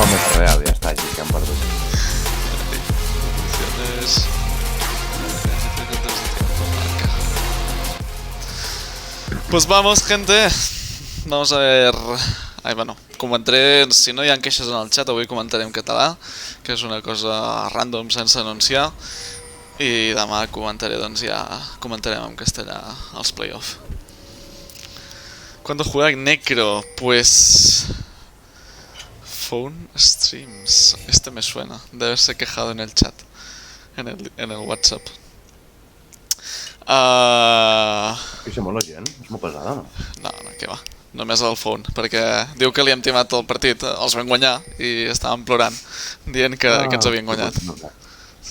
broma més real, ja està, així que han perdut. Pues vamos, gente. Vamos a ver... Ai, bueno, comentaré... Si no hi ha queixes en el chat, avui comentaré en català, que és una cosa random sense anunciar. I demà comentaré, doncs ja comentarem en castellà els playoff. ¿Cuándo juega Necro? Pues... Phone Streams. Este me suena, de haberse quejado en el chat, en el WhatsApp. Pixa molt la gent? És molt pesada, no? No, què va. Només el Phone, perquè diu que li hem timat el partit, els vam guanyar i estàvem plorant, dient que ens havien guanyat.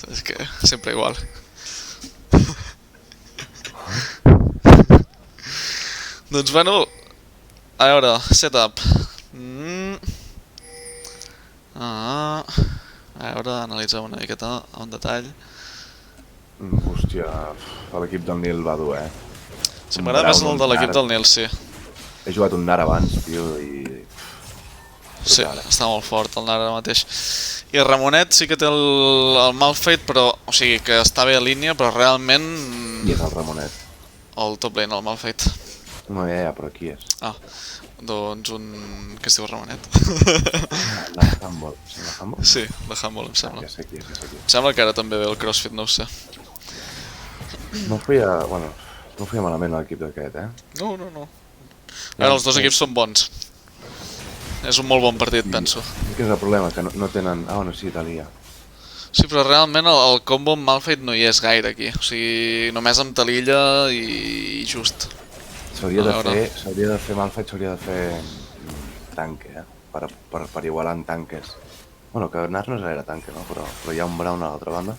És que sempre igual. Doncs bueno, a veure, setup. A veure, analitzem una miqueta en detall. Hòstia, l'equip del Nil va dur, Sí, m'agrada més el de l'equip del Nil, sí. He jugat un Nar abans, tio, i... Sí, està molt fort el Nar ara mateix. I Ramonet sí que té el mal fet, però... O sigui, que està bé a línia, però realment... Qui és el Ramonet? El top lane, el mal fet. No, ja, però qui és? Ah, doncs un... que es diu Ramonet. De Humble. De Humble? Sí, de Humble, em sembla. Ja sé qui és, ja sé qui és. Em sembla que ara també ve el CrossFit, no ho sé. No feia... Bueno, no feia malament l'equip d'aquest, No. A veure, els dos equips són bons. És un molt bon partit, penso. Què és el problema? Que no tenen... Ah, bueno, sí, Italia. Sí, però realment el combo amb Malphite no hi és gaire aquí. O sigui, només amb Talilla i just. S'hauria de fer Malphite, s'hauria de fer tanque, per igualar en tanques. Bueno, que Nar no és gaire tanque, no? Però hi ha un Brown a l'altra banda.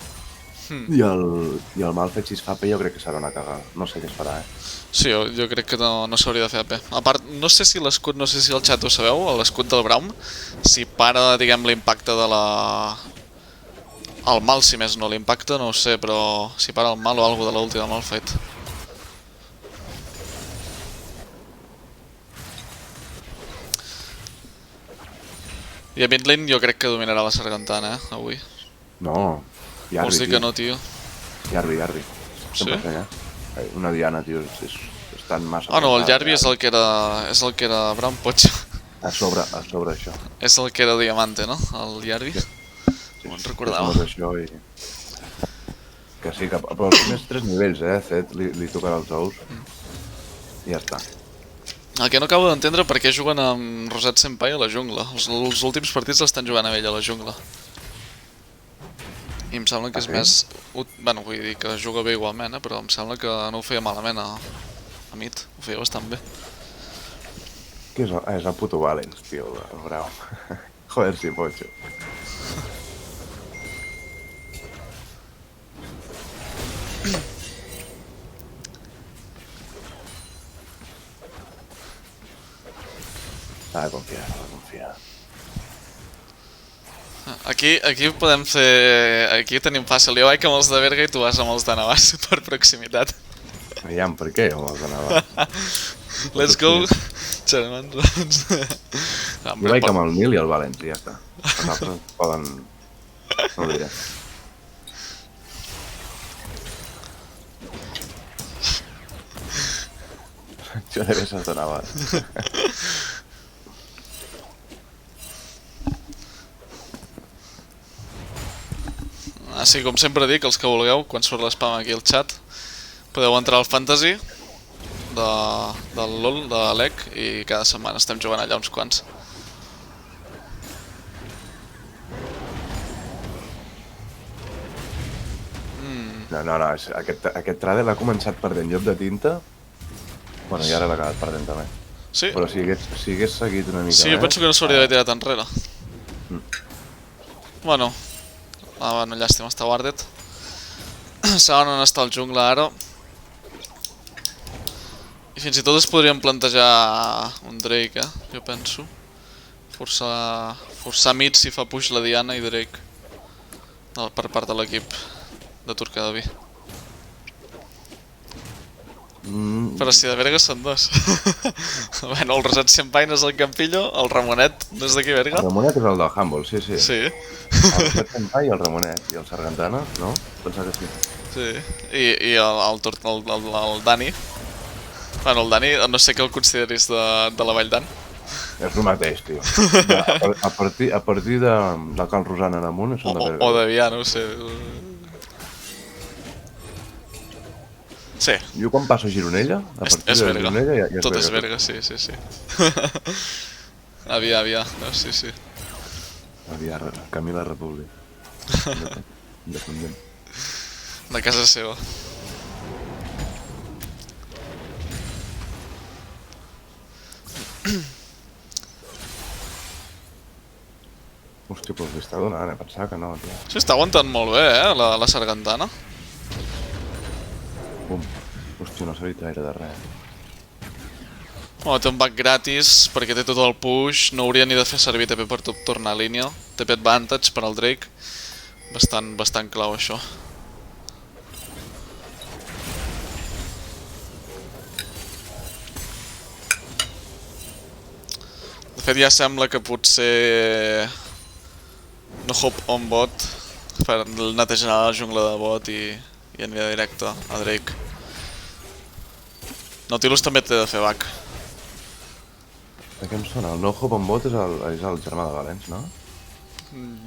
I el Malphite, si es fa AP, jo crec que serà una cagada. No sé què es farà, Sí, jo crec que no s'hauria de fer AP. A part, no sé si l'escut, no sé si el xat ho sabeu, l'escut del Braum, si para, diguem, l'impacte de la... El mal, si més no, l'impacte, no ho sé, però si para el mal o alguna de l'ulti del Malphite. I a midlane jo crec que dominarà la Sargantana, avui. No, Jarvi, Vols dir que no, tio? Jarvi. Sí? Una Diana, tio, és tan massa... Ah, no, el Jarvi és el que era Braum Poch. A sobre això. És el que era Diamante, no? El Jarvi? No me'n recordava. Això i... Que sí, però els primers 3 nivells, Zed li tocarà els ous. I ja està. El que no acabo d'entendre per què juguen amb Rosette Senpai a la jungla. Els últims partits l'estan jugant amb ell a la jungla. I em sembla que és més... Bueno, vull dir que juga bé igualment, però em sembla que no ho feia malament a mid. Ho feia bastant bé. Què és? És el puto Valens, tio, el Brau. Joder, sí, Pocho. Ha de confiar. Aquí podem fer... Aquí tenim fàcil. Jo vaig amb els de Berga i tu vas amb els de Navàs per proximitat. Aviam, per què amb els de Navàs? Let's go, germans. Jo vaig amb el Nil i el Valens i ja està. Els altres poden... No ho diré. Jo de veces de Navàs. Sí, com sempre dic, els que vulgueu, quan surt l'spam aquí al chat, podeu entrar al Fantasy del LoL, de l'EC, i cada setmana estem jugant allà uns quants. No, aquest Tradel ha començat perdent llop de tinta. Bueno, i ara l'ha acabat perdent també. Sí? Però si hagués seguit una mica Sí, jo penso que no s'hauria d'haver tirat enrere. Bueno, llàstima, està guardet. Saben on està el jungla ara. I fins i tot es podrien plantejar un Drake, jo penso. Forçar mid si fa push la Diana i Drake. Per part de l'equip de Turcadaví. Però si de Berga són dos. Bueno, el Rosat Senpai no és el Campillo, el Ramonet no és d'aquí El Berga? Ramonet és el del Humble, sí, sí. Sí, El Rosat Senpai i el Ramonet. I el Sargantana, no? Pensava que sí. sí. I el Dani. Bueno, el Dani, no sé què el consideris de la Vall d'An. És el mateix, tio. A partir de Cal Rosana en amunt són de Berga. O de Vià, no ho sé. Sí, Jo quan passo a Gironella, a partir és de Berga. Gironella ja és Tot és Berga. Berga, sí. Avià, no, sí. Avià, camí a la República. Independent. De casa seva. Hòstia, doncs li està donant, pensava que no, tio. Sí, està aguantant molt bé, la Sargantana. Bum. Hòstia, no s'ha dit gaire de res. Oh, té un back gratis perquè té tot el push, no hauria ni de fer servir TP per tornar a línia. TP advantage per al Drake. Bastant clau això. De fet ja sembla que potser no hop on bot per netejar la jungla de bot i anirà directe a Drake. Nautilus també té de fer back. De què em sona? El No Hope en Bot és el germà de Valens, no?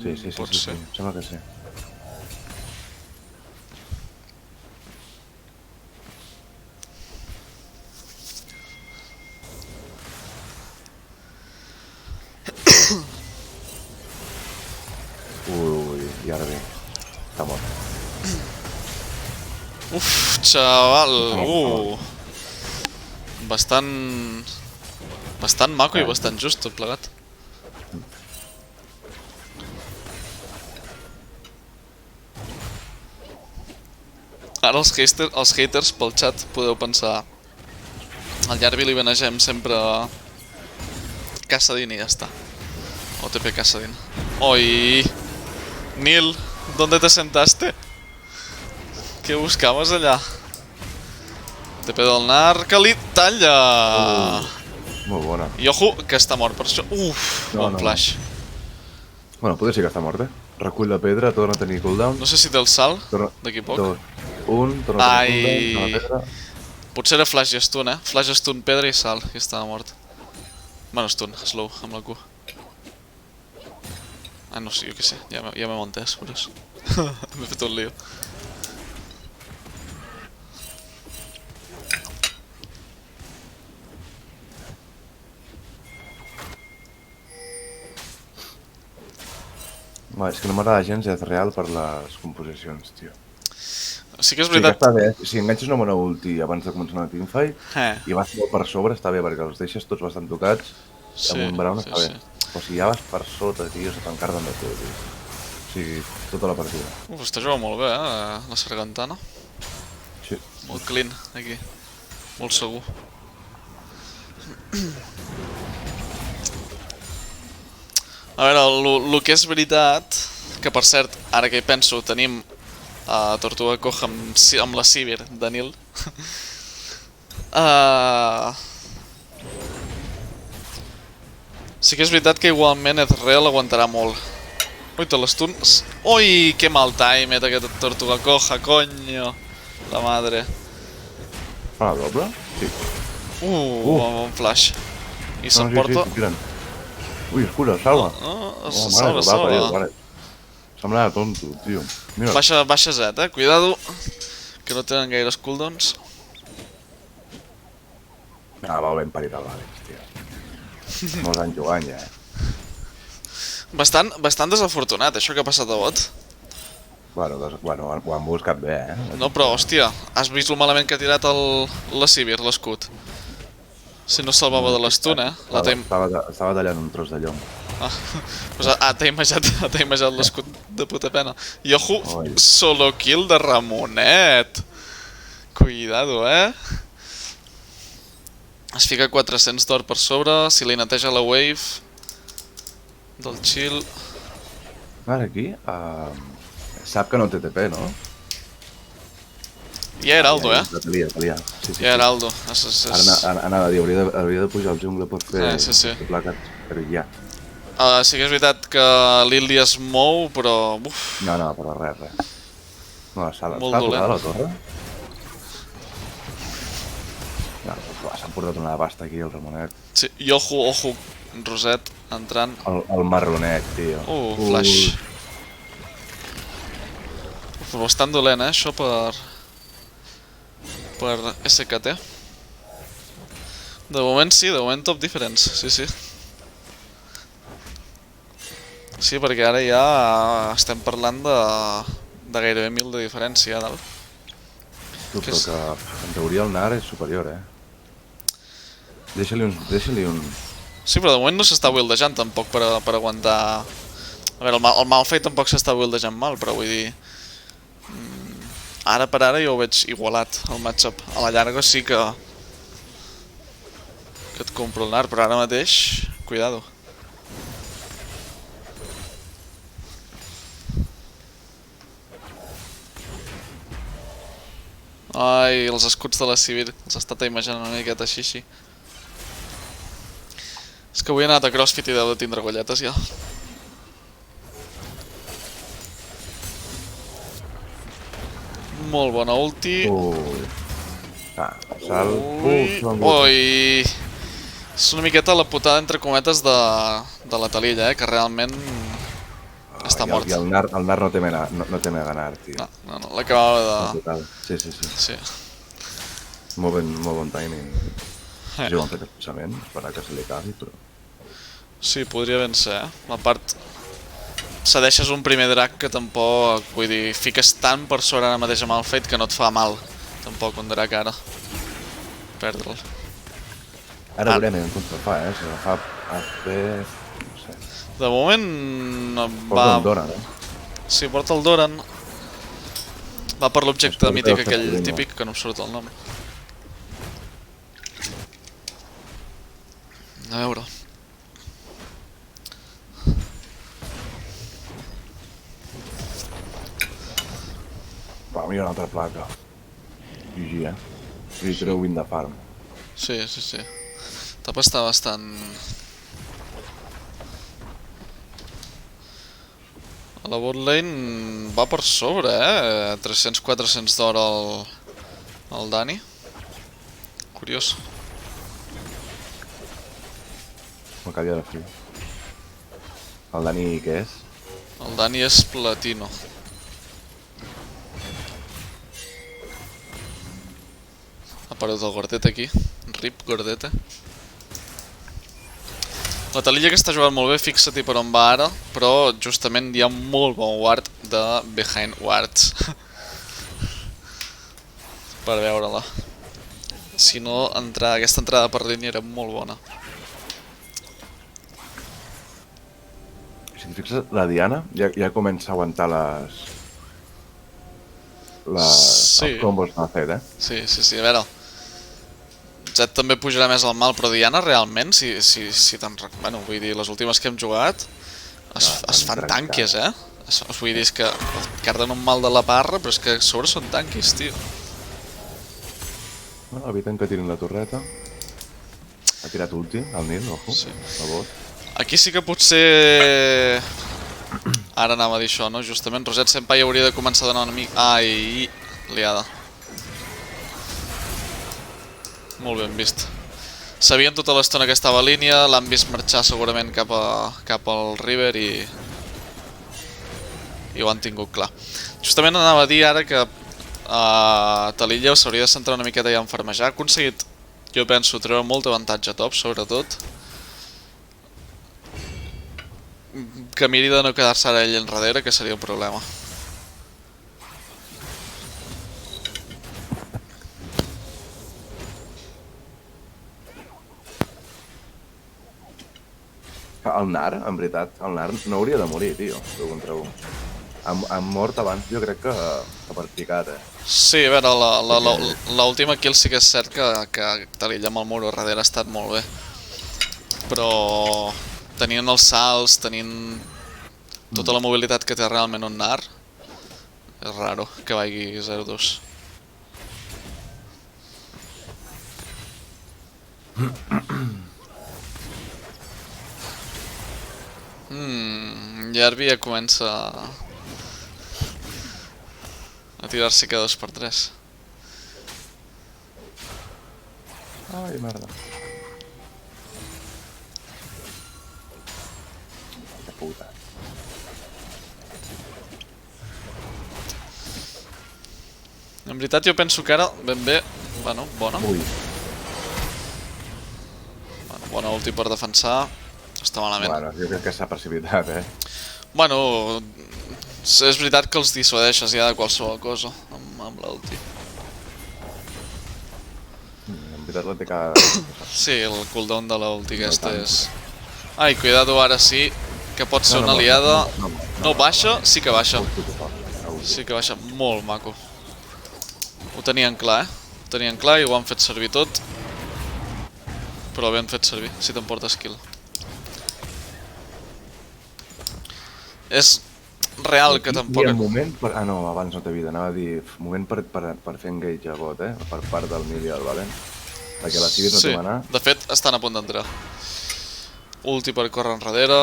Sí, pot sí. ser. Sembla que sí. Ui, i ara bé. Està mort. Uf, xaval, Bastant maco i bastant just tot plegat. Ara els haters pel xat podeu pensar al Jarvi li benegem sempre Kassadin i ja està. OTP Kassadin. Oi! Nil, ¿dónde te sentaste? ¿Qué buscabas allà? TP del Nar, que li talla! Molt bona. I ojo, que està mort per això. Uf, bon flash. Bueno, potser sí que està mort, eh? Recull la pedra, torna a tenir cooldown. No sé si té el salt, d'aquí poc. 2, 1, torna a tenir cooldown, torna a pedra. Potser era flash i stun, Flash, stun, pedra i salt, i estava mort. Bueno, stun, slow, amb la Q. Ah, no sé, jo què sé, ja m'he entès, per això. M'he fet un lío. És que no m'agrada gens Death Real per les composicions, tio. Sí que és Sí que veritat... està bé, si enganxes una bona ulti abans de començar una teamfight i vas molt per sobre, està bé, perquè els deixes tots bastant tocats, amb un Brown està bé. Però si ja vas per sota, tio, se t'encarden de tot, tio. O sigui, tota la partida. Està jugant molt bé, la Sargantana. Sí. Molt clean, aquí. Molt segur. A veure, el que és veritat, que per cert, ara que hi penso, tenim Tortuga Coja amb la Sivir de Nil. Sí que és veritat que igualment Ezreal aguantarà molt. Ui, tot l'estun... Ui, que mal time aquest Tortuga Coja, coño. La madre. Fa la doble? Sí. Bon flash. I s'emporta... Ui, escura, salva. Salva. Semblava tonto, tio. Baixa Z, cuidado. Que no tenen gaires cooldowns. Va ben parit el Valens, tio. Molts anys jugant ja, Bastant desafortunat, això que ha passat a bot. Bueno, ho han buscat bé, No, però, hòstia, has vist lo malament que ha tirat la Sivir, l'escut. Si no salvava de l'estun, Estava tallant un tros de llom. T'ha imejat l'escut de puta pena. I ojo, solo kill de Ramonet. Cuidado, Es fica 400 d'or per sobre, si li neteja la wave del chill. Ara aquí, sap que no té TP, no? Ja era Aldo, Talia. I Heraldo. Anava a dir, hauria de pujar al jungla per fer plaques, però ja. Sí que és veritat que l'Ildi es mou, però... No, però res. No, està Molt tocada la dolent. torre? No, s'han portat una pasta aquí, el Ramonet. Sí, i ojo, Roset entrant. El marronet, tio. Flash. Però bastant dolent, això per SKT. De moment sí, de moment top difference, sí. Sí, perquè ara ja estem parlant de gairebé 1000 de diferència a dalt. Però que en teoria el Nar és superior, Deixa-li un... Sí, però de moment no s'està buildejant tampoc per aguantar... A veure, el Malphite tampoc s'està buildejant mal, però vull dir... Ara per ara jo ho veig igualat, el matchup. A la llarga sí que et compro el Nar, però ara mateix... Cuidado. Ai, els escuts de la Sivir, els he estat imaginant una miqueta així. És que avui he anat a CrossFit i deu de tindre golletes ja. Molt bona ulti. Salt. Ui. És una miqueta la putada entre cometes de la Talilla, que realment està mort. I el Nar no té a ganar, tio. No, l'acabava de... Sí. Molt bon timing. Jo ho han fet expressament, esperar que se li acabi, però... Sí, podria ben ser, A part, cedeixes un primer drac que tampoc... Vull dir, fiques tant per sobre ara mateix amb el fet que no et fa mal. Tampoc un drac ara. Perdre'l. Ara veurem com se fa, Si la fa AP... no sé. De moment... Porta el Doran, Sí, porta el Doran. Va per l'objecte mític aquell típic que no em surt el nom. A veure... Va, mira una altra placa. GG, Li treu win de farm. Sí. Tapa està bastant... A la bot lane va per sobre, 300-400 d'or al Dani. Curiós. M'acabia de frio. El Dani què és? El Dani és platino. Ha perdut el Gordeta aquí. Rip Gordeta. La Talilla que està jugant molt bé, fixa-t'hi per on va ara, però justament hi ha un molt bon ward de behind wards. Per veure-la. Si no, aquesta entrada per línia era molt bona. Si et fixes, la Diana ja comença a aguantar els combos que ha fet, Sí, a veure... Zed també pujarà més al mal, però Diana realment, si te'n... Bueno, vull dir, les últimes que hem jugat es fan tanques, Vull dir, és que carden un mal de la parra, però és que a sobre són tanquis, tio. Bueno, eviten que tirin la torreta. Ha tirat ulti, al Nil, ojo, a bot. Aquí sí que potser... Ara anava a dir això, no? Justament, Roset Senpai hauria de començar a donar una mica... Ai, liada. Molt ben vist. Sabien tota l'estona que estava a línia, l'han vist marxar segurament cap al River i ho han tingut clar. Justament anava a dir ara que Talilla s'hauria de centrar una miqueta ja en farmejar. Ha aconseguit, jo penso, treure molt avantatge a top, sobretot. Que miri de no quedar-se ara ell enrere, que seria un problema. El Nar, en veritat, el Nar no hauria de morir, tio, tu contra un. Han mort abans, jo crec que per picat, Sí, a veure, l'última kill sí que és cert que Talilla amb el muro darrere ha estat molt bé. Però tenint els salts, tenint tota la mobilitat que té realment un Nar, és raro que vagi 0-2. Yarby ja comença a tirar-se cada 2x3. Ai, merda. Que puta. En veritat jo penso que ara ben bé... Bueno, bona. Ui. Bueno, bona ulti per defensar. Està malament. Bueno, jo crec que s'ha precipitat, Bueno, és veritat que els dissuadeixes ja de qualsevol cosa amb l'ulti. En veritat la té que... Sí, el cooldown de l'ulti aquesta és... Ai, cuidado, ara sí, que pot ser una aliada. No baixa, sí que baixa. Sí que baixa, molt maco. Ho tenien clar, Ho tenien clar i ho han fet servir tot. Però ben fet servir, si t'emporta skill. És real que tampoc... Hi ha moment per... Ah, no, abans no té vida, anava a dir... Moment per fer engage a bot, per part del mid i el Valent. Perquè la Sivir no té manar. De fet, estan a punt d'entrar. Ulti per córrer enrere...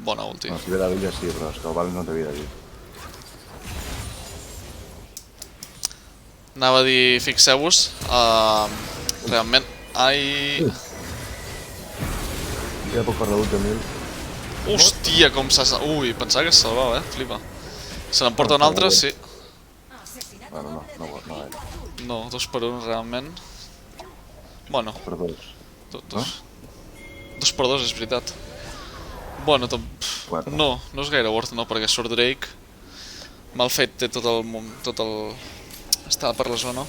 Bona ulti. No, si ve de l'illa sí, però és que el Valent no té vida aquí. Anava a dir, fixeu-vos, realment... Ai... Ja puc parlar d'1000. Hòstia, com s'ha... Ui, pensava que es salvava, flipa. Se n'emporta un altre, sí. Bueno, no. No, 2 per 1, realment. Bueno, Per 2. 2 per 2, és veritat. Bueno, Quatre. no és gaire worth, no, perquè surt Drake. Malphite té tot el... Està per la zona.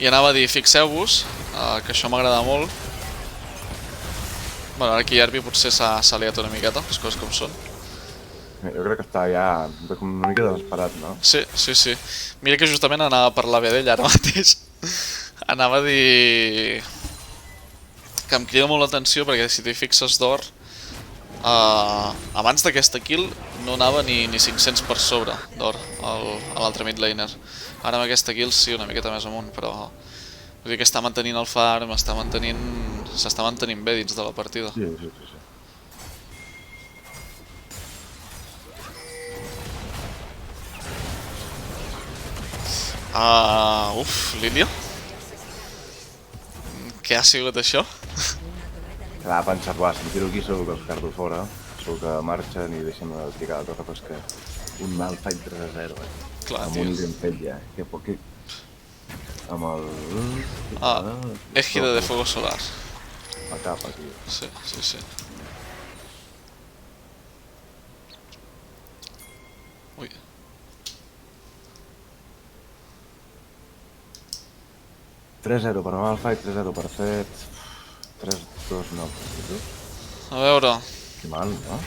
I anava a dir, fixeu-vos, que això m'agrada molt. Bueno, ara aquí Yarby potser s'ha liat una miqueta, les coses com són. Jo crec que està ja una mica desesperat, no? Sí. Mira que justament anava a parlar bé d'ell ara mateix. Anava a dir... que em crida molt l'atenció perquè si t'hi fixes d'or, abans d'aquesta kill no anava ni 500 per sobre d'or a l'altre mid laner. Ara amb aquesta kill sí, una miqueta més amunt, però vull dir que està mantenint el farm, s'està mantenint bé dins de la partida. Sí. Lilia? Què ha sigut això? Clar, pensat, si em tiro aquí segur que els perdo fora, segur que marxen i deixen de picar la torre, però és que un mal fight 3-0, Clar, amb tio. un ben fet ja, que poc... Amb el... Égida de fuego solar. La capa, tio. Sí. 3-0 per mal fight, 3-0 per fet... 3-2 no, A veure... Que mal, no?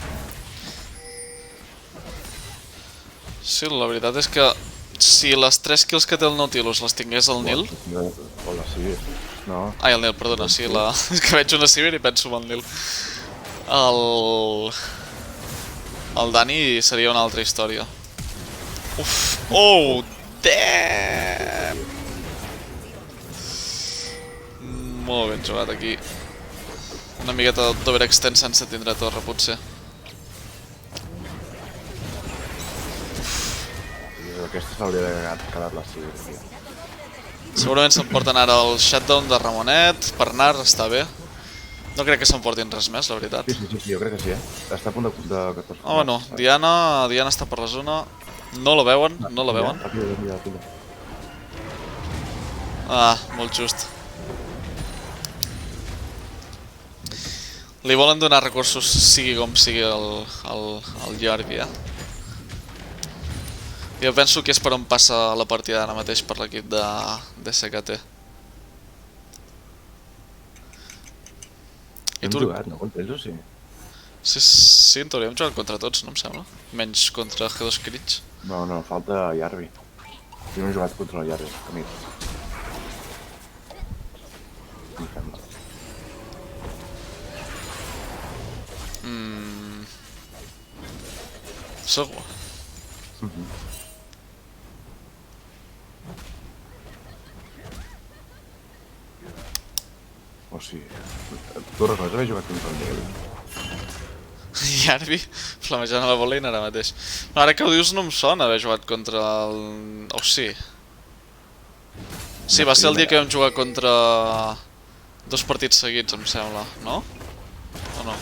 Sí, la veritat és que si les 3 kills que té el Nautilus les tingués el Nil... Hola, sí, no. Ai, el Nil, perdona, sí, és que veig una Sivir i penso en el Nil. El Dani seria una altra història. Uf, oh, damn! Molt ben jugat aquí. Una miqueta d'overextend sense tindre torre, potser. Aquesta s'hauria d'haver quedat la Sivir, tio. Segurament s'emporten ara el shutdown de Ramonet, per Nar està bé. No crec que s'emportin res més, la veritat. Sí, jo crec que sí, Està a punt de... Ah, bueno, Diana està per la zona. No la veuen, Ràpida. Ah, molt just. Li volen donar recursos, sigui com sigui el Yarby, Jo penso que és per on passa la partida ara mateix per l'equip de SKT. Hem jugat, no? Contra ells o sí? Sí, en teoria hem jugat contra tots, no em sembla. Menys contra G2 Crits. No, falta Yarby. Jo no he jugat contra el Yarby, a mi. Em sembla. Segur. sigui... Tu recordes haver jugat contra el Nil? Yarbi, flamejant a la bola ara mateix. No, ara que ho dius no em sona haver jugat contra el... Oh, sí. Sí, va ser el dia que vam jugar contra... 2 partits seguits, em sembla, no? O no?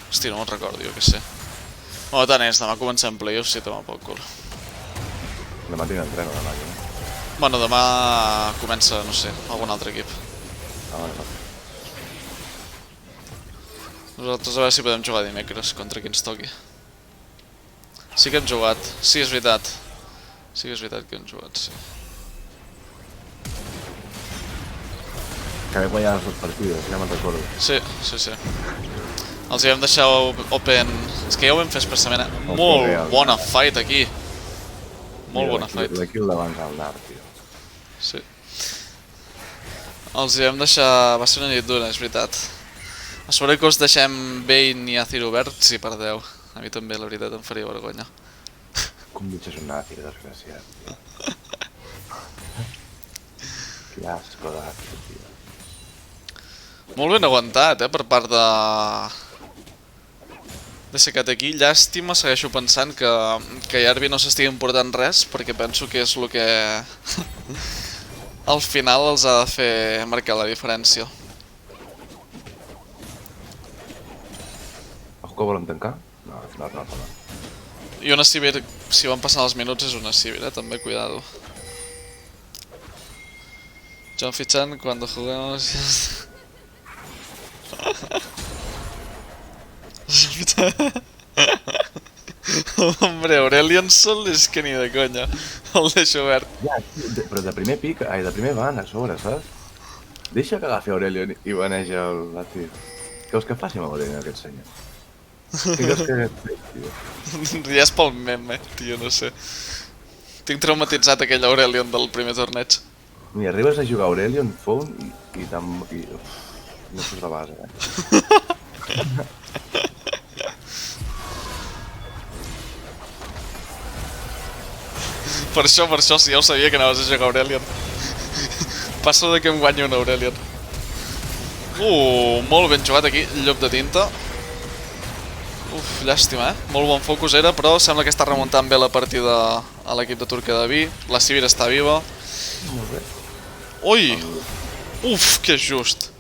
Hosti, no me'n recordo, jo què sé. Oh, tant és, demà comencem playoffs, sí, toma pel cul. Demà tinc entreno, demà, no? Bueno, demà comença, no sé, algun altre equip. Ah, vale. Nosaltres a veure si podem jugar dimecres contra qui ens toqui. Sí que hem jugat, sí, és veritat. Sí que és veritat que hem jugat, sí. Que vam guanyar les 2 partides, ja me'n recordo. Sí, sí, sí. Els hi vam deixar open... És que ja ho vam fer expressament, eh? Molt bona fight aquí. Molt bona fight. La kill d'abans al Nar, tio. Sí. Els hi vam deixar... Va ser una nit dura, és veritat. A sobre que us deixem Bane i Azir oberts i perdeu. A mi també, la veritat, em faria vergonya. Com bitxes un Azir, desgraciat, tio. Que asco d'Azir, tio. Molt ben aguantat, per part de... de Secat aquí. Llàstima, segueixo pensant que Yarbi no s'estigui important res, perquè penso que és el que al final els ha de fer marcar la diferència. Ojo que volen tancar? No, al final no. I una Sivir, si van passant els minuts, és una Sivir, també, cuidado. John Fichan, cuando juguemos... Hombre, Aurelion Sol és que ni de conya, el deixo obert. Ja, però de primer pic, de primer van a sobre, saps? Deixa que agafi Aurelion i baneja l'Azir. Què vols que faci amb Aurelion aquest senyor? Què vols que faci, tio? Ja és pel meme, tio, no sé. Tinc traumatitzat aquell Aurelion del primer torneig. Mira, arribes a jugar Aurelion, Faun i tan... no surts de base, Per això, sí, ja ho sabia que anaves a jugar Aurelion. Passo de que em guanyi un Aurelion. Molt ben jugat aquí, llop de tinta. Llàstima, Molt bon focus era, però sembla que està remuntant bé la partida a l'equip de Turquedaví. La Sivir està viva. Molt bé. Ui! Que just.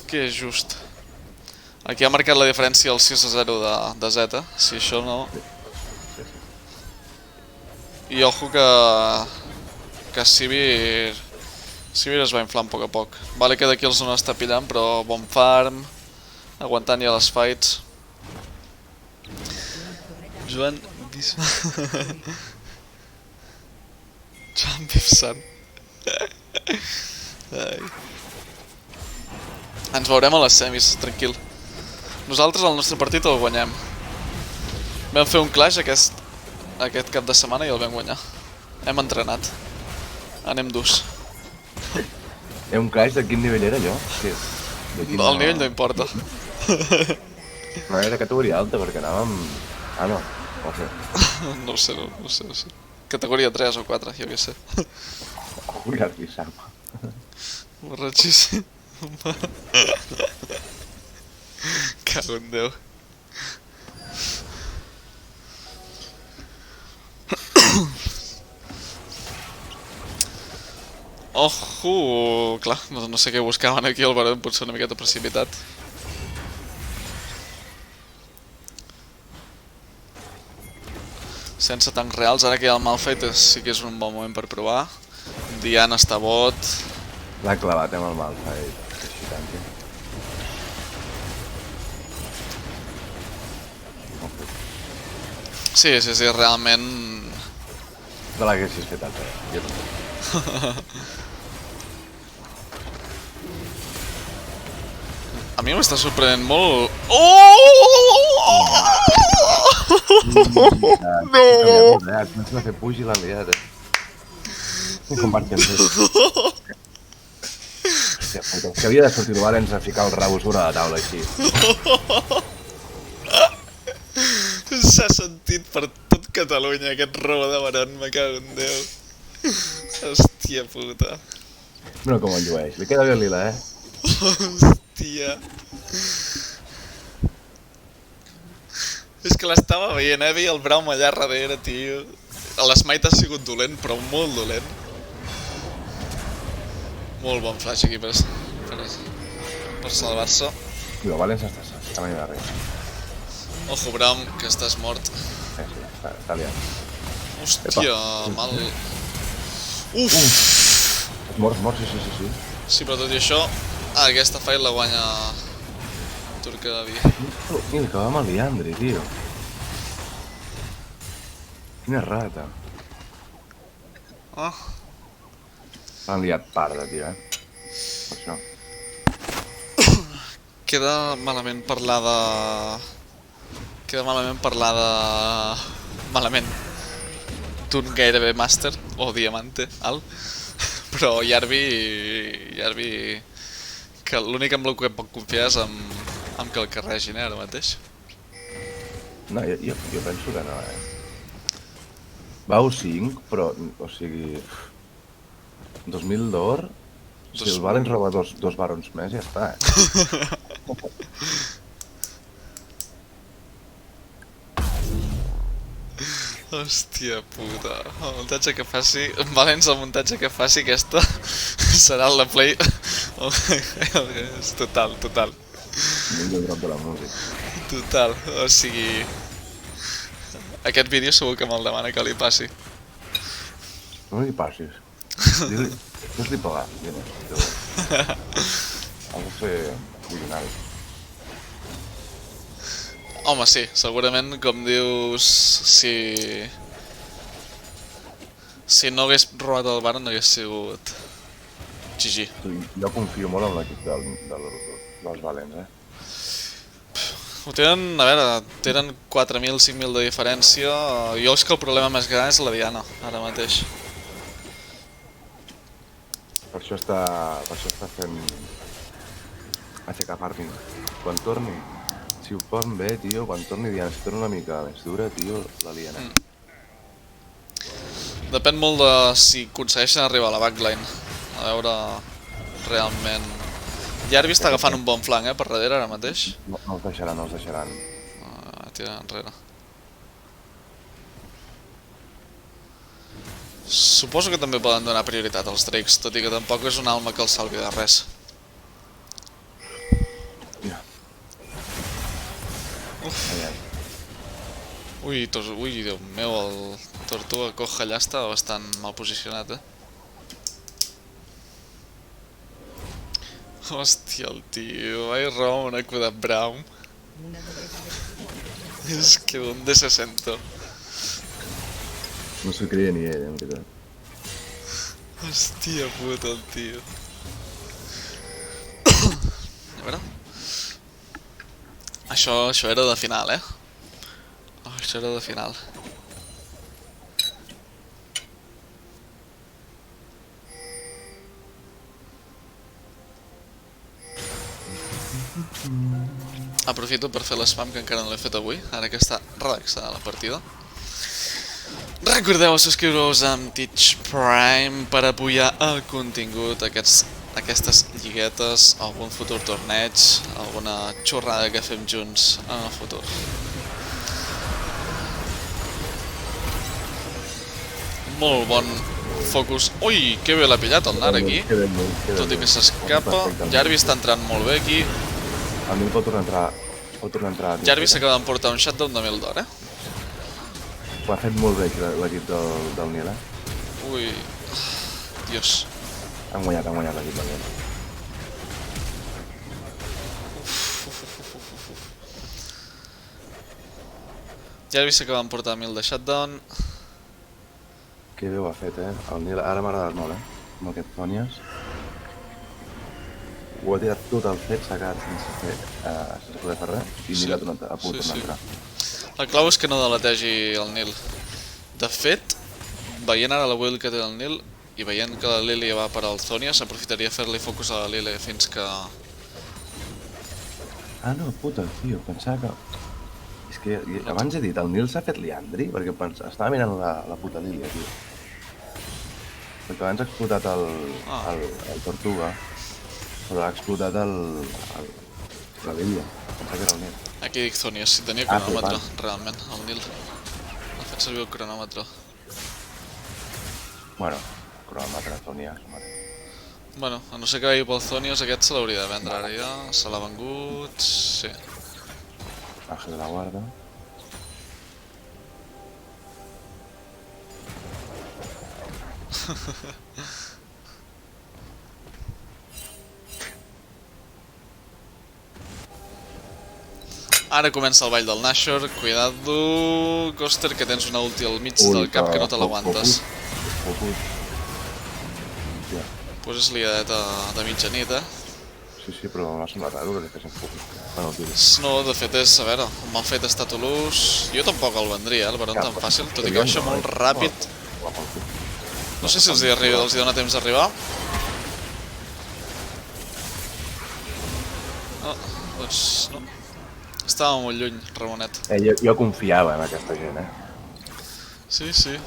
Que just. Aquí ha marcat la diferència el 6-0 de Zeta, si això no... I ojo que Sivir es va inflar poc a poc. Vale que d'aquí els no està pillant, però bon farm, aguantant ja les fights. Joan Bifsan. Ens veurem a les semis, tranquil. Nosaltres el nostre partit el guanyem. Vam fer un clash aquest cap de setmana i el vam guanyar. Hem entrenat. Anem durs. Un clash de quin nivell era allò? El nivell no importa. No era categoria alta perquè anàvem... Ah, no. No ho sé. Categoria 3 o 4, jo què sé. Ui, Arquissama. Borratxíssim. Cago en Déu. Ojo! Clar, no sé què buscaven aquí el Baron, potser una miqueta precipitat. Sense tancs reals, ara que hi ha el Malphite sí que és un bon moment per provar. Diana està bot. L'ha clavat amb el Malphite. Així tanque. Sí, realment... De l'haguessis fet altra. Jo també. A mi m'està sorprenent molt... No! Comencem a fer puix i l'han liat, Com marxem tot. Hòstia puta, és que havia de sortir l'Arens a ficar el rabo sobre la taula així. S'ha sentit per tot Catalunya aquest robo de Baron, me cago en Déu. Hòstia puta. Mira com el llueix, li queda bé el lila, Hòstia. És que l'estava veient, veia el Braum allà darrere, tio. L'Smite ha sigut dolent, però molt dolent. Molt bon flash aquí per salvar-se. Tio, Valens està venint darrere. Ojo, Braum, que estàs mort. Sí, està liant. Hòstia, mal... Uf! Mort, sí. Sí, però tot i això, aquesta fight la guanya Turcavi. Mira, que va amb el Liandri, tio. Quina rata. Ah, L'han liat parda, tio, Per això. queda malament parlar de... Malament. D'un gairebé Master, o Diamante, alt. Però Yarvi... Que l'únic amb el que pot confiar és amb que el carregin, ara mateix. No, jo penso que no, Vau 5, però, o sigui... 2000 d'or... Si el Valens roba dos barons més, ja està, Hòstia puta, el muntatge que faci... Valens, el muntatge que faci aquesta serà el de Play... És total. Vinc el drop de la música. Total, o sigui... Aquest vídeo segur que me'l demana que li passi. No li passis. Fes-li pagar, diners. Has de ser milionari. Home, sí, segurament, com dius, si no hagués robat el Baron no hagués sigut GG. Jo confio molt en l'equip dels Valens, Ho tenen, a veure, tenen 4.000, 5.000 de diferència. Jo és que el problema més gran és la Diana, ara mateix. Per això està fent aixecar farming. Quan torni, si ho fan bé, tio, quan torni Diana, si torna una mica més dura, tio, la lien. Depèn molt de si aconsegueixen arribar a la backline. A veure realment... Yarvi està agafant un bon flanc, per darrere ara mateix. No els deixaran. Tira enrere. Suposo que també poden donar prioritat als Drakes, tot i que tampoc és un alma que els salvi de res. Mira. Ui, Déu meu, el Tortuga Coja allà està bastant mal posicionat, Hòstia, el tio, vaig robar un eco de Braum. És que ¿dónde se sentó? No s'ho creia ni ell, en veritat. Hòstia puta, el tio. A veure... Això era de final, Això era de final. Aprofito per fer l'spam que encara no l'he fet avui, ara que està relaxada la partida. Recordeu subscriure-us amb Twitch Prime per apoyar el contingut, aquestes lliguetes, algun futur torneig, alguna xorrada que fem junts en el futur. Molt bon focus. Ui, que bé l'ha pillat el Nar aquí. Tot i que s'escapa. Yarvi està entrant molt bé aquí. El Nil pot tornar a entrar. Yarvi s'acaba d'emportar un shutdown de 1000 d'or, Ho ha fet molt bé l'equip del Nil, Ui... Dios. Han guanyat l'equip del Nil. Yarvi s'acaba d'emportar 1000 de shutdown. Que bé ho ha fet, El Nil ara m'ha agradat molt, amb aquest Zonias. Ho ha tirat tot el fet, s'ha quedat sense poder fer res, i Nil ha pogut tornar a entrar. La clau és que no delategi el Nil. De fet, veient ara la build que té el Nil, i veient que la Lilia va per al Zonia, s'aprofitaria fer-li focus a la Lilia fins que... Ah, no, puta, tio, pensava que... És que abans he dit, el Nil s'ha fet Liandri, perquè estava mirant la puta Lilia, tio. Perquè abans ha explotat el Tortuga. Però ha explotat la vella. Pensava que era el Nil. Aquí dic Zonius, si tenia cronòmetre, realment, el Nil. Ha fet servir el cronòmetre. Bueno, cronòmetre, Zonias, mare. Bueno, a no ser que vagi pel Zonius, aquest se l'hauria de vendre ara ja. Se l'ha vengut... sí. Ángel de la guarda. Ara comença el ball del Nashor, cuidado, Coster, que tens una ulti al mig del cap que no te l'aguantes. Poses liadeta de mitjanit, Sí, però m'ha semblat raro que li fessin focus. Bueno, no, de fet és, a veure, mal fet està Toulouse. Jo tampoc el vendria, el Baron tan fàcil, tot i que això molt ràpid. No sé si els dona temps d'arribar. No, doncs no. Estava molt lluny, Ramonet. Jo confiava en aquesta gent, Sí.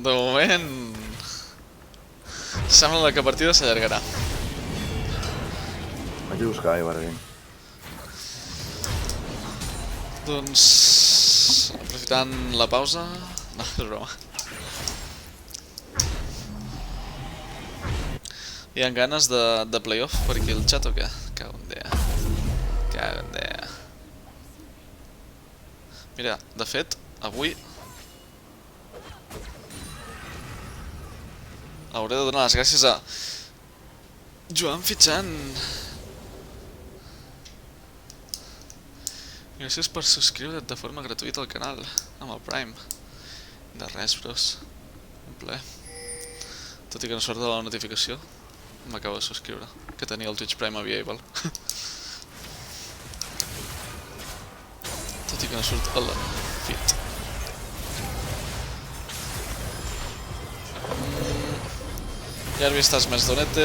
De moment... sembla que la partida s'allargarà. Vaig a buscar aigua, ara vinc. Doncs... aprofitant la pausa... no, és broma. Hi ha ganes de playoff per aquí al xat o què? Cago en Déu. Mira, de fet, avui... hauré de donar les gràcies a... Joan Fitxant. Gràcies per subscriure't de forma gratuïta al canal, amb el Prime. De res, bros. Un plaer. Tot i que no surt de la notificació, m'acabo de subscriure, que tenia el Twitch Prime available. Tot i que no surt a la feed. Jarvi estàs més donete,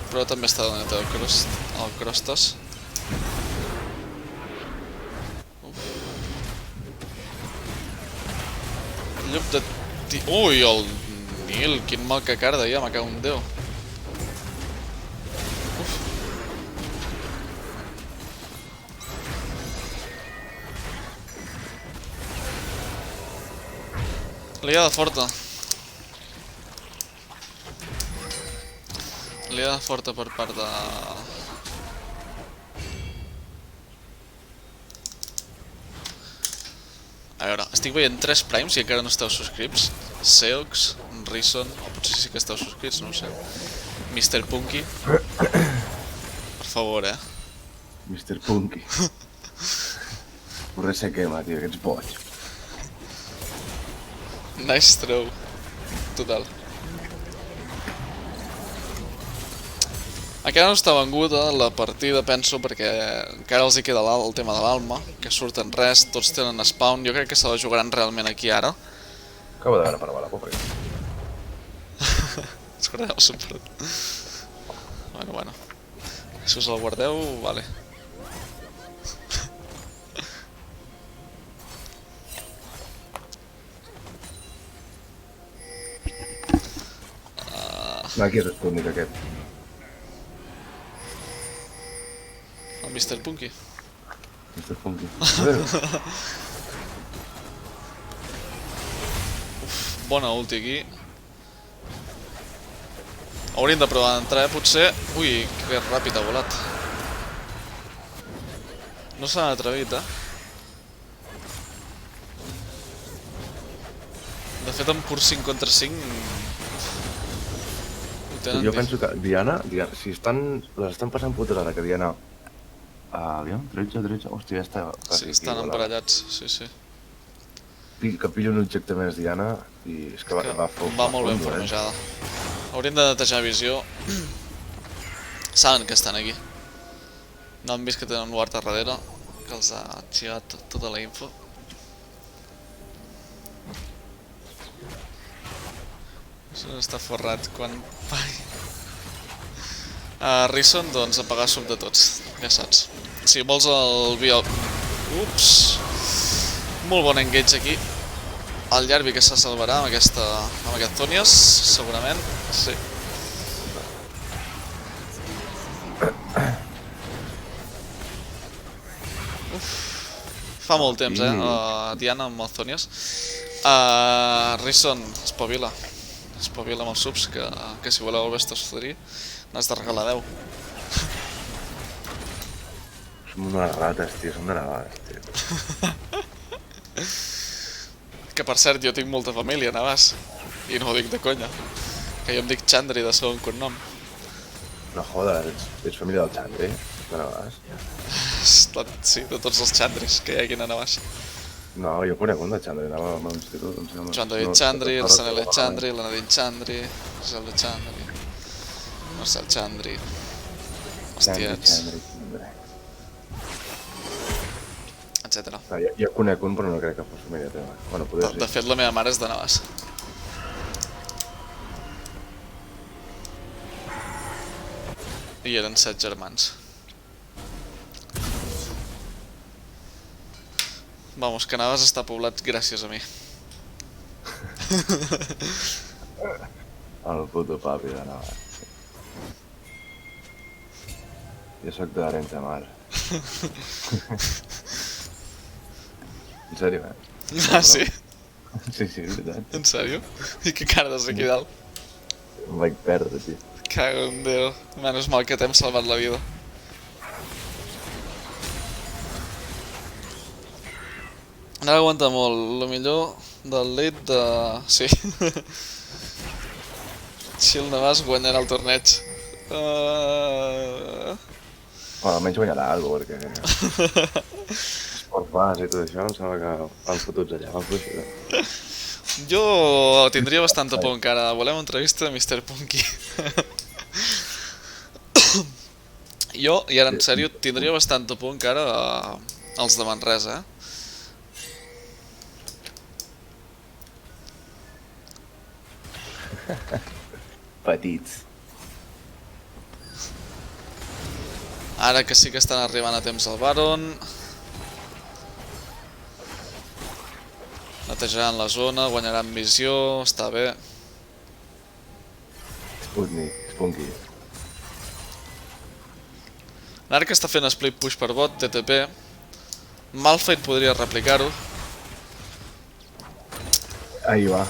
però també està donete el Crostas. Llop de... ui, el Nil, quin mal que carda ja, me cago en Déu. Liada forta. Liada forta per part de... A veure, estic veient 3 primes i encara no esteu subscrits. Seox, Rison, o potser sí que esteu subscrits, no ho sé. Mr. Punky. Per favor, Mr. Punky. Corre se quema, tio, que ets boig. Nice throw. Total. Encara no està venguda la partida, penso, perquè encara els hi queda el tema de l'alma, que surten res, tots tenen spawn, jo crec que se la jugaran realment aquí ara. Acabo de veure per bala, pobre. Us guardeu el suport. Bueno. Si us el guardeu, vale. Aquí és l'únic aquest. El Mr. Punky. Mr. Punky. Bona ulti aquí. Hauríem de provar d'entrar, potser... Ui, que ràpid ha volat. No s'han atrevit, De fet, en pur 5 contra 5... Jo penso que Diana, si les estan passant putes ara, que Diana... Aviam, 13, hòstia, ja està... Sí, estan emparellats, sí. Que pillo un objecte més Diana i és que va molt ben formejada. Hauríem de netejar visió. Saben que estan aquí. No han vist que tenen un guard a darrere, que els ha xivat tota la info. Això està forrat quan pagui. Rison, doncs apagar sub de tots, ja saps. Si vols el bio... Ups! Molt bon engage aquí. El Jarvi que se salvarà amb aquest Zonias, segurament. Sí. Fa molt temps, Diana amb Malzonius. Risson, espavila. Espavila amb els subs, que si voleu el Best of 3 n'has de regalar 10. Som unes rates, tio, som de Navàs, tio. Que per cert, jo tinc molta família a Navàs. I no ho dic de conya. Que jo em dic Chandri de segon cognom. No joder, ets família del Chandri, de Navàs. Sí, de tots els Chandris que hi ha aquí a Navàs. No, jo conec un de Chandri, anava al meu institut, em sembla. Joan David Chandri, el Sanele Chandri, la Nadine Chandri, Giselle Chandri, Marcel Chandri, els tiets, etc. Jo conec un, però no crec que fos família teva. Bueno, podria ser. De fet, la meva mare és de Navàs. I eren 7 germans. Vamos, que Navàs està poblat gràcies a mi. El puto papi de Navàs. Jo soc de l'Arenys de Mar. En sèrio, Ah, sí? Sí, és veritat. En sèrio? I que cardes aquí dalt? Em vaig perdre, tio. Cago en Déu. Menys mal que t'hem salvat la vida. Ara aguanta molt. Lo millor del lead de... Sí. Chill Navàs guanyarà el torneig. Bueno, almenys guanyarà alguna cosa, perquè... Esport fas i tot això, em sembla que van fotuts allà, van fluixos. Jo tindria bastanta por encara. Volem entrevista de Mr. Punky. Jo, i ara en sèrio, tindria bastanta por encara als de Manresa, Petits. Ara que sí que estan arribant a temps al Baron. Netejaran la zona, guanyaran visió, està bé. Sputnik, Spunky. Narc està fent split push per bot, TTP. Malphite podria replicar-ho. Ahí va.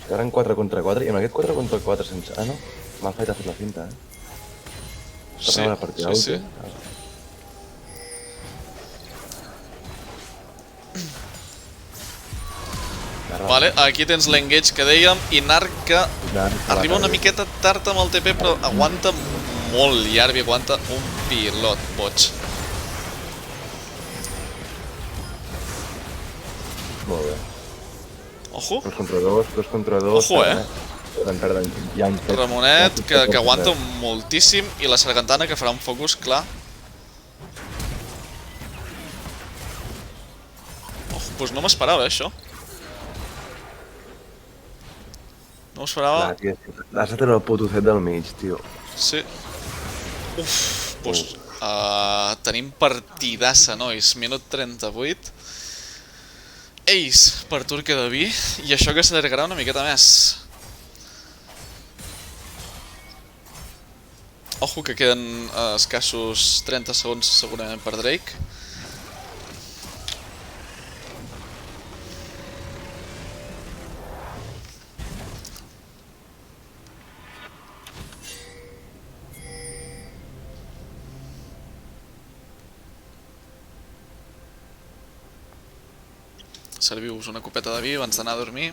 Ara en 4 contra 4, i amb aquest 4 contra 4 sense... Ah, no? Malphite ha fet la finta, Sí, sí. Vale, aquí tens l'engage que dèiem, i Narc que arriba una miqueta tard amb el TP, però aguanta molt, i Arby aguanta un pilot boig. Molt bé. Ojo. 2 contra 2, 2 contra 2... Ojo, Ramonet, que aguanta moltíssim, i la Sargantana, que farà un focus, clar. Ojo, doncs no m'esperava, això. No m'ho esperava. Has de treure el puto set del mig, tio. Sí. Uf, doncs... tenim partidassa, nois. Minut 38. Ace per Turque de Vi, i això que s'allargarà una miqueta més. Ojo que queden escassos 30 segons segurament per Drake. Serviu-vos una copeta de vi abans d'anar a dormir.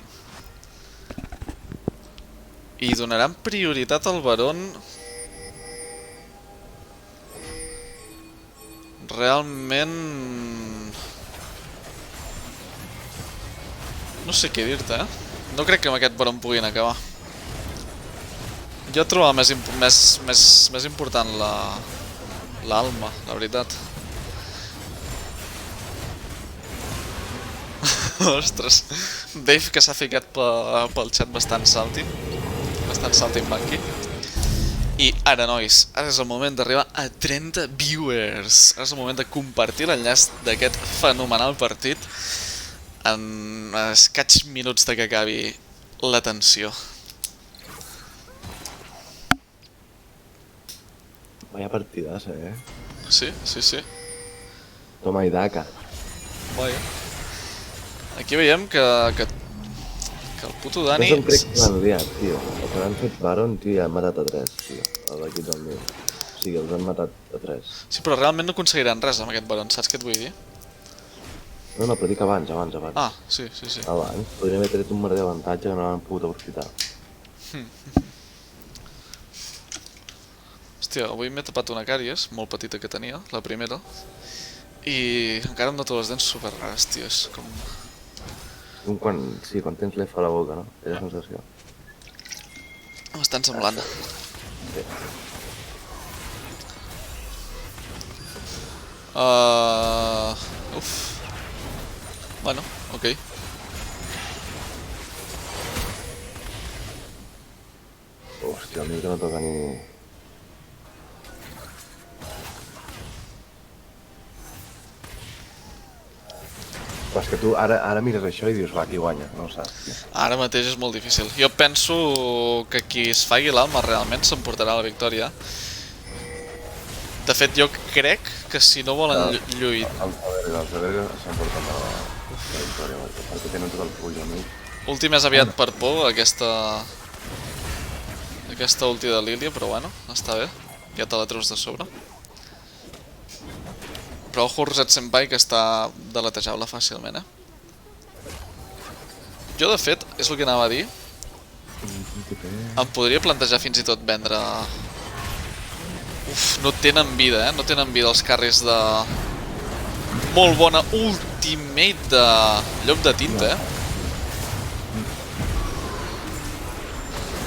I donaran prioritat al Baron. Realment... No sé què dir-te, No crec que amb aquest Baron puguin acabar. Jo trobava més important l'Alma, la veritat. Ostres, Dave que s'ha ficat pel xat bastant salty en banqui. I ara, nois, ara és el moment d'arribar a 30 viewers. Ara és el moment de compartir l'enllaç d'aquest fenomenal partit en escaig minuts de que acabi la tensió. Vaya partidassa, Sí, sí, sí. Toma i daca. Vaja. Aquí veiem que el puto No Dani... se'm crec que l'han liat, tio. El que han fet Baron, tio, i han matat a 3, tio. A l'equip del meu. O sigui, els han matat a 3. Sí, però realment no aconseguiran res amb aquest Baron, saps què et vull dir? No, però dic abans. Ah, sí, sí, sí. Abans. Podríem haver tret un merder d'avantatge que no l'han pogut aprofitar. Hòstia, avui m'he tapat una càries, molt petita que tenia, la primera, i encara em noto les dents super rares, tio, és com... Quan tens l'F a la boca, no? És la sensació. Bastant semblant. Sí. Uf. Bueno, ok. Hòstia, el meu que no toca ni... Però és que tu ara mires això i dius, va, qui guanya, no ho saps. Tio. Ara mateix és molt difícil. Jo penso que qui es faci l'alma realment s'emportarà la victòria. De fet, jo crec que si no volen lluitar... Els Saberga s'emporten la victòria, perquè tenen tot el full al mig. Ulti més aviat per por, aquesta ulti de Lilia, però bueno, està bé. Ja te la treus de sobre. Però ojo Rosette Senpai que està deletejable fàcilment, Jo, de fet, és el que anava a dir. Em podria plantejar fins i tot vendre... Uf, no tenen vida, No tenen vida els carris de... Molt bona ultimate de llop de tinta,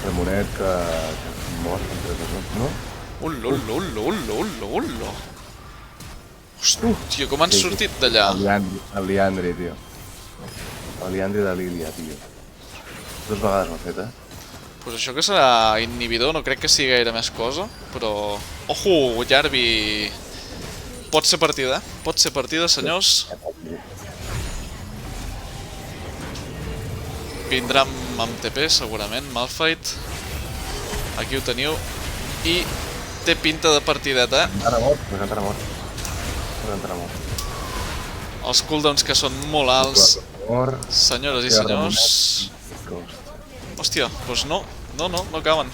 Ramonet que mor en 3 segundos, no? Ullo. Hòstia, com han sortit d'allà? El Liandri, tio. El Liandri de Lilia, tio. 2 vegades ho ha fet, Pues això que serà inhibidor, no crec que sigui gaire més cosa, però... Ojo, Jarvi... Pot ser partida, Pot ser partida, senyors. Vindrà amb TP, segurament, Malphite. Aquí ho teniu. I té pinta de partideta, Encara mort. Els cooldowns que són molt alts. Senyores i senyors... Hòstia, doncs no acaben.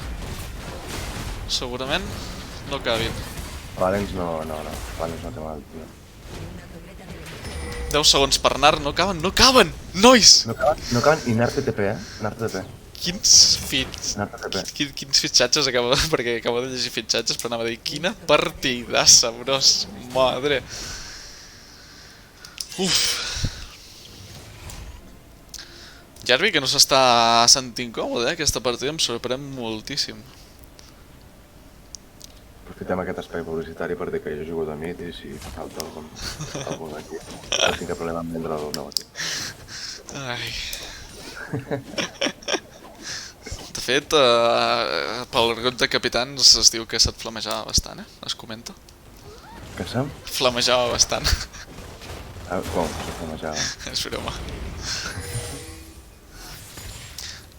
Segurament no acabin. Valens no. Valens no té mal, tio. 10 segons per Nar, no acaben! Nois! No acaben i Nar té TP, Nar té TP. Quins fitxatges perquè acabo de llegir fitxatges, però anava a dir, quina partidassa, bros, madre. Uf. Jarvi, que no s'està sentint còmode, aquesta partida em sorprèn moltíssim. Aprofitem aquest espai publicitari per dir que jo jugo de mid i si fa falta algun aquí. No tinc cap problema en vendre el meu equip. Ai... De fet, pel grup de capitans es diu que se't flamejava bastant, Es comenta. Que se'm? Flamejava bastant. Com? Se flamejava? És broma.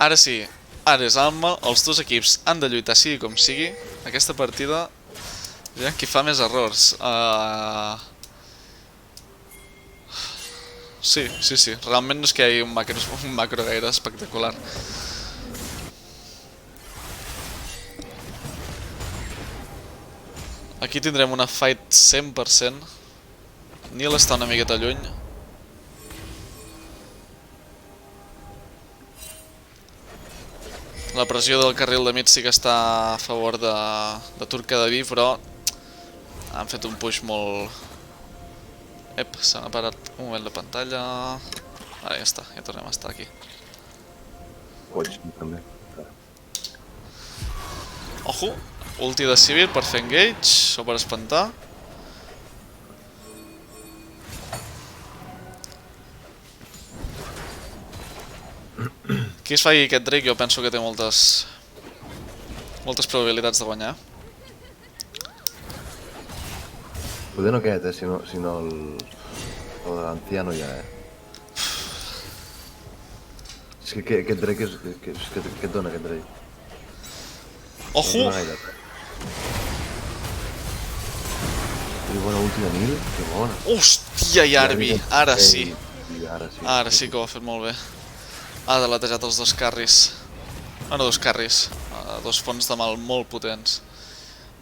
Ara sí, Ares, Alma, els dos equips han de lluitar sigui com sigui. Aquesta partida, aviam qui fa més errors. Sí, realment no és que hi hagi un macro gaire espectacular. Aquí tindrem una fight 100%. Nil està una miqueta lluny. La pressió del carril de mig sí que està a favor de Turcadaví, però han fet un push molt... Ep, s'han parat un moment la pantalla... Ara ja està, ja tornem a estar aquí. Poig, també. Ojo, ulti de Sivir per fer engage o per espantar. Qui es faci aquest Drake jo penso que té moltes probabilitats de guanyar. Poder no aquest, sinó el de l'anciano ja, És que aquest Drake és... Què et dona aquest Drake? Ojo! bona ulti de Nil, que bona. Hòstia, Jarvi, ara sí. Ara sí. Ara sí que ho ha fet molt bé. Ha delatejat els dos carris. Bueno, dos carris. Dos fonts de mal molt potents.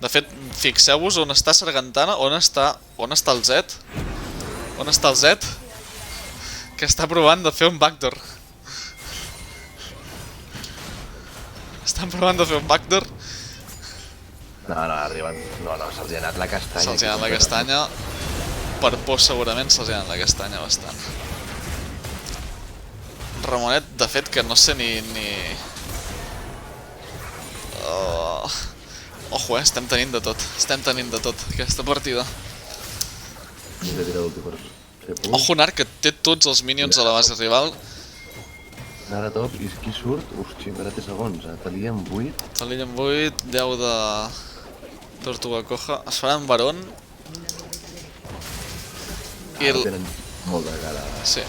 De fet, fixeu-vos on està Sargantana, on està el Zed. On està el Zed? Que està provant de fer un backdoor. Estan provant de fer un backdoor. No, arriben... No, se'ls ha anat la castanya. Se'ls ha anat la castanya. Per por segurament se'ls ha anat la castanya bastant. Ramonet, de fet, que no sé ni... Ojo, estem tenint de tot. Estem tenint de tot, aquesta partida. Ojo, Nar, que té tots els minions a la base rival. Nar a top, i qui surt? Hòstia, encara té segons, Taliyah amb 8. Taliyah amb 8, 10 de... Tortuga Coja. Es farà un Baron. I el... Tenen molt de cara. Sí.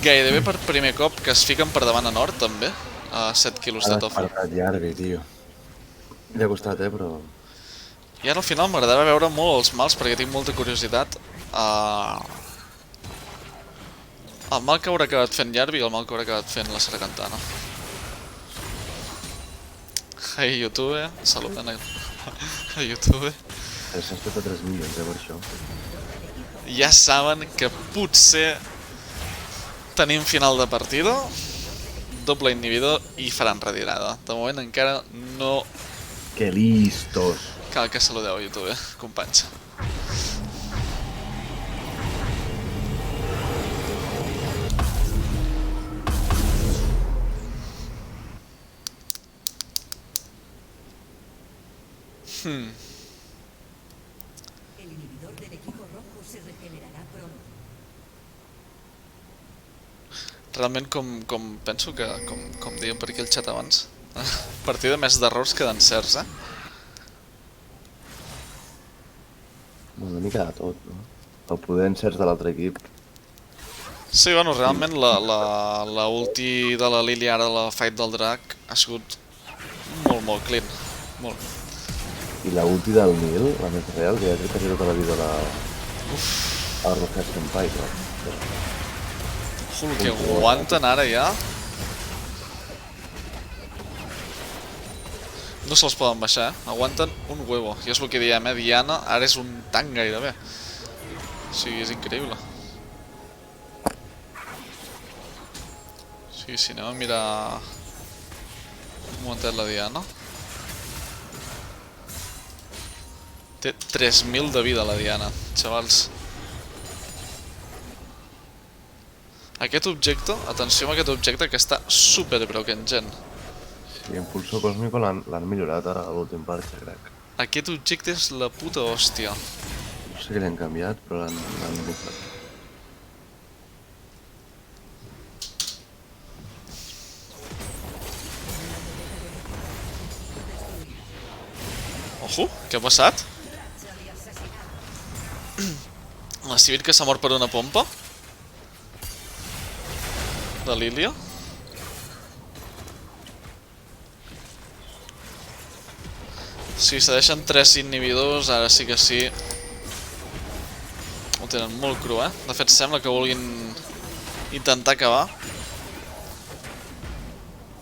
Gairebé per primer cop que es fiquen per davant a Nord, també. A 7 quilos de tofu. Ha despertat Jarvi, tio. Li ha costat, però... I ara al final m'agradarà veure molt els mals perquè tinc molta curiositat. El mal que haurà acabat fent Jarvi i el mal que haurà acabat fent la Sargantana. Hey YouTube, saludant a YouTube. 373 milions, per això. Ja saben que potser tenim final de partida, doble inhibidor i faran retirada. De moment encara no... Que listos! Cal que saludeu a YouTube, companys. El inhibidor del equipo rojo se regenerará pronto. Realment, com penso que, com dèiem per aquí el xat abans, partida més d'errors que d'encerts, Una mica de tot, no? El poder encerts de l'altre equip. Sí, bueno, realment la ulti de la Lili ara, la fight del drac, ha sigut molt clean. Molt. I la ulti del Nil, la més real, que ja crec que ha tota la vida a Rojas Senpai, però... Ul, que aguanten ara ja. No se'ls poden baixar, aguanten un huevo. I és el que diem, Diana ara és un tanc gairebé. O sigui, és increïble. O sigui, si anem a mirar un momentet la Diana. Té 3.000 de vida la Diana, xavals. Aquest objecte, atenció amb aquest objecte que està super broken, gent. Sí, en pulso cósmico l'han millorat ara a l'últim parche, crec. Aquest objecte és la puta hòstia. No sé què l'han canviat, però l'han millorat. Ojo, què ha passat? La Sivir que s'ha mort per una pompa? De Lilia? Si cedeixen 3 inhibidors, ara sí que sí. Ho tenen molt cru, De fet, sembla que vulguin intentar acabar.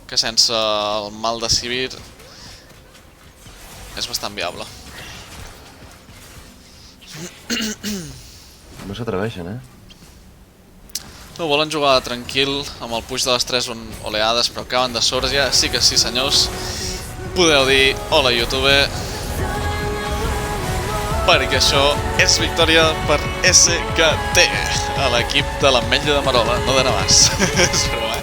Que sense el mal de Sivir és bastant viable. No s'atreveixen, No, volen jugar tranquil amb el puix de les 3 oleades, però acaben de sorts ja. Sí que sí, senyors. Podeu dir hola YouTube, perquè això és victòria per SKT, a l'equip de l'Ametlla de Marola, no de Navàs. És broma,